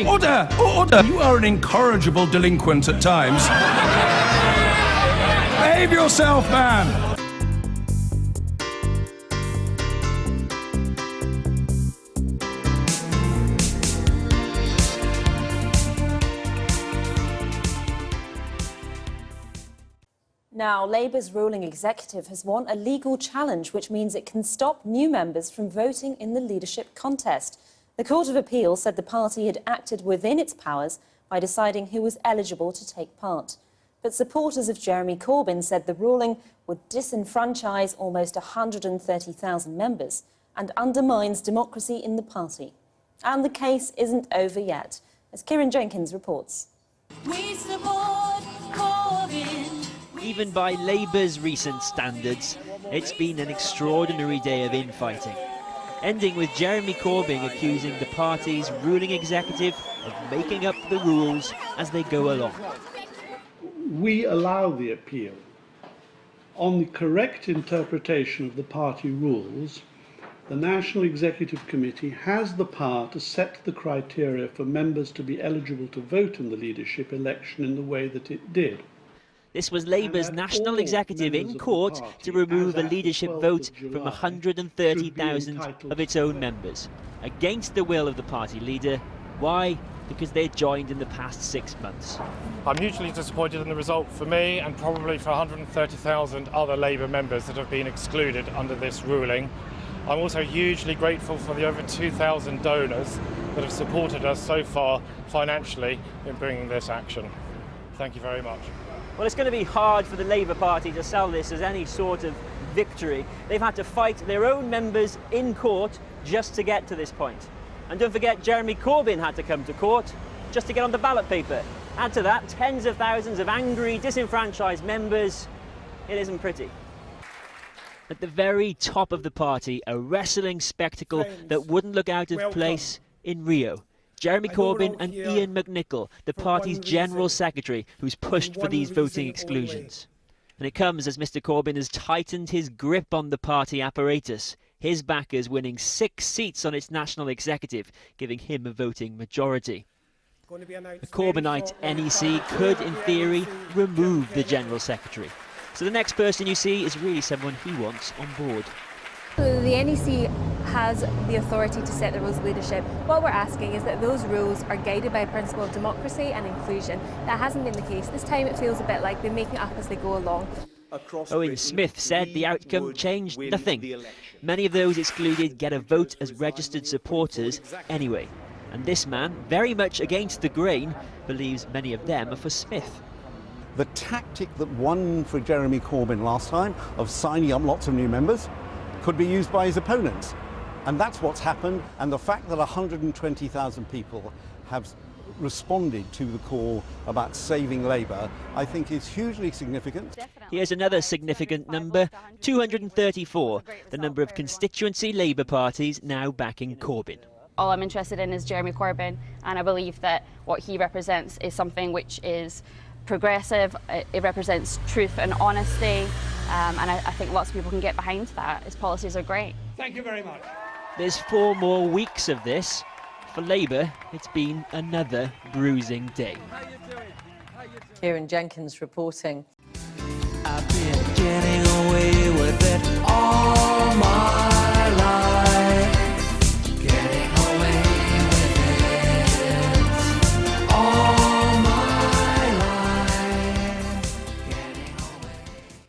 Order! Order! You are an incorrigible delinquent at times. Behave yourself, man! Now, Labour's ruling executive has won a legal challenge, which means it can stop new members from voting in the leadership contest. The Court of Appeal said the party had acted within its powers by deciding who was eligible to take part. But supporters of Jeremy Corbyn said the ruling would disenfranchise almost 130,000 members and undermines democracy in the party. And the case isn't over yet, as Kieran Jenkins reports. We support Corbyn. Even by Labour's recent standards, it's been an extraordinary day of infighting, ending with Jeremy Corbyn accusing the party's ruling executive of making up the rules as they go along. We allow the appeal. On the correct interpretation of the party rules, the National Executive Committee has the power to set the criteria for members to be eligible to vote in the leadership election in the way that it did. This was Labour's national executive in court to remove a leadership vote from 130,000 of its own members, against the will of the party leader. Why? Because they joined in the past 6 months. I'm hugely disappointed in the result for me and probably for 130,000 other Labour members that have been excluded under this ruling. I'm also hugely grateful for the over 2,000 donors that have supported us so far financially in bringing this action. Thank you very much. Well, it's going to be hard for the Labour Party to sell this as any sort of victory. They've had to fight their own members in court just to get to this point. And don't forget, Jeremy Corbyn had to come to court just to get on the ballot paper. Add to that tens of thousands of angry, disenfranchised members. It isn't pretty. At the very top of the party, a wrestling spectacle that wouldn't look out of place in Rio. Jeremy Corbyn and Ian McNicol, the party's General Secretary, who's pushed for these voting exclusions. And it comes as Mr Corbyn has tightened his grip on the party apparatus, his backers winning 6 seats on its national executive, giving him a voting majority. The Corbynite NEC could, in theory, remove the General Secretary. So the next person you see is really someone he wants on board. The NEC has the authority to set the rules of leadership. What we're asking is that those rules are guided by a principle of democracy and inclusion. That hasn't been the case. This time it feels a bit like they're making it up as they go along. Owen Smith said the outcome changed nothing. Many of those excluded get a vote as registered supporters anyway. And this man, very much against the grain, believes many of them are for Smith. The tactic that won for Jeremy Corbyn last time, of signing up lots of new members, could be used by his opponents. And that's what's happened. And the fact that 120,000 people have responded to the call about saving Labour, I think is hugely significant. Here's another significant number, 234, the number of constituency Labour parties now backing Corbyn. All I'm interested in is Jeremy Corbyn, and I believe that what he represents is something which is progressive. It represents truth and honesty, and I think lots of people can get behind that. His policies are great. Thank you very much. There's 4 more weeks of this. For Labour, it's been another bruising day. Kieran Jenkins reporting. I've been getting away with it all my